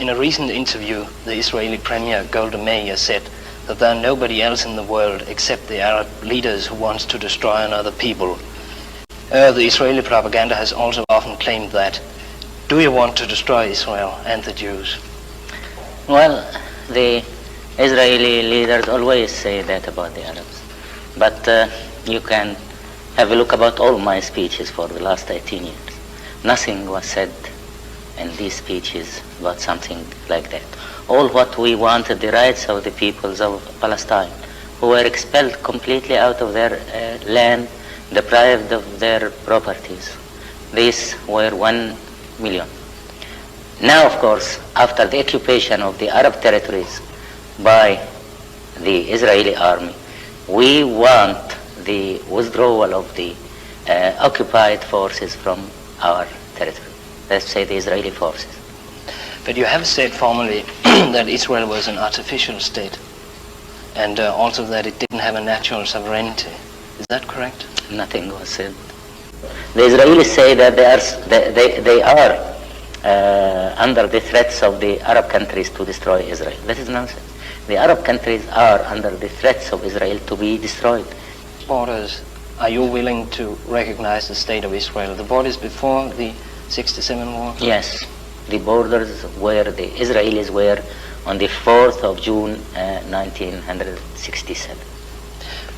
In a recent interview, the Israeli Premier Golda Meir said that there are nobody else in the world except the Arab leaders who wants to destroy another people. The Israeli propaganda has also often claimed that. Do you want to destroy Israel and the Jews? Well, the Israeli leaders always say that about the Arabs. But you can have a look about all my speeches for the last 18 years. Nothing was said in these speeches about something like that. All what we wanted, the rights of the peoples of Palestine, who were expelled completely out of their land, deprived of their properties. These were 1 million. Now, of course, after the occupation of the Arab territories by the Israeli army, we want the withdrawal of the occupied forces from our territory. Let's say the Israeli forces. But you have said formally that Israel was an artificial state, and also that it didn't have a natural sovereignty. Is that correct? Nothing was said. The Israelis say that they are under the threats of the Arab countries to destroy Israel. That is nonsense. The Arab countries are under the threats of Israel to be destroyed. Borders, are you willing to recognize the state of Israel? The borders before the 67 war? Yes. The borders where the Israelis were on the 4th of June 1967.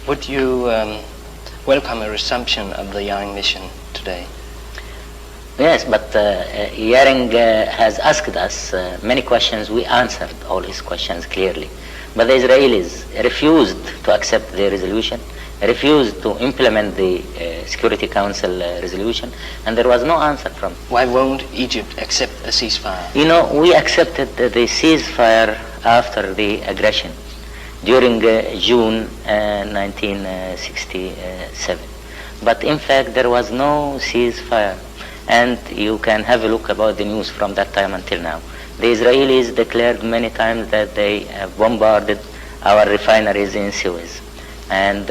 Would you welcome a resumption of the Yang mission today? Yes, but Yaring has asked us many questions. We answered all his questions clearly. But the Israelis refused to accept the resolution, refused to implement the Security Council resolution, and there was no answer from. Why won't Egypt accept a ceasefire? You know, we accepted the ceasefire after the aggression during June 1967. But in fact, there was no ceasefire. And you can have a look about the news from that time until now. The Israelis declared many times that they have bombarded our refineries in Suez. And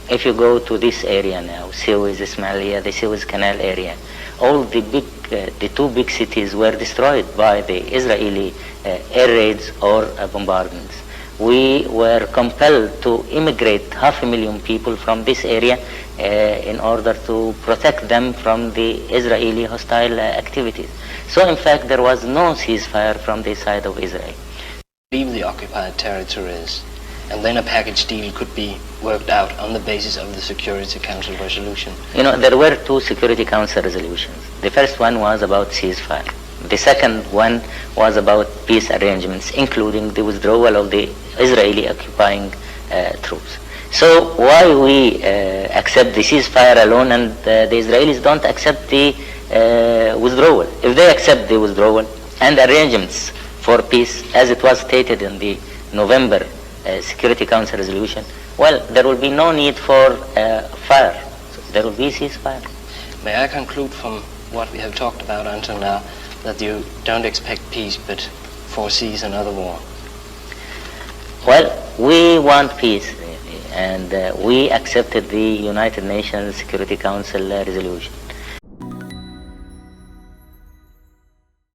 if you go to this area now, Suez, Ismailia, the Suez Canal area, all the two big cities were destroyed by the Israeli air raids or bombardments. We were compelled to immigrate 500,000 people from this area in order to protect them from the Israeli hostile activities. So in fact there was no ceasefire from the side of Israel. Leave the occupied territories, and then a package deal could be worked out on the basis of the Security Council resolution. You know, there were two Security Council resolutions. The first one was about ceasefire. The second one was about peace arrangements, including the withdrawal of the Israeli occupying troops. So why we accept the ceasefire alone and the Israelis don't accept the withdrawal? If they accept the withdrawal and arrangements for peace, as it was stated in the November Security Council resolution, well, there will be no need for fire. So there will be ceasefire. May I conclude from what we have talked about until now that you don't expect peace but foresees another war? Well, we want peace, and we accepted the United Nations Security Council resolution.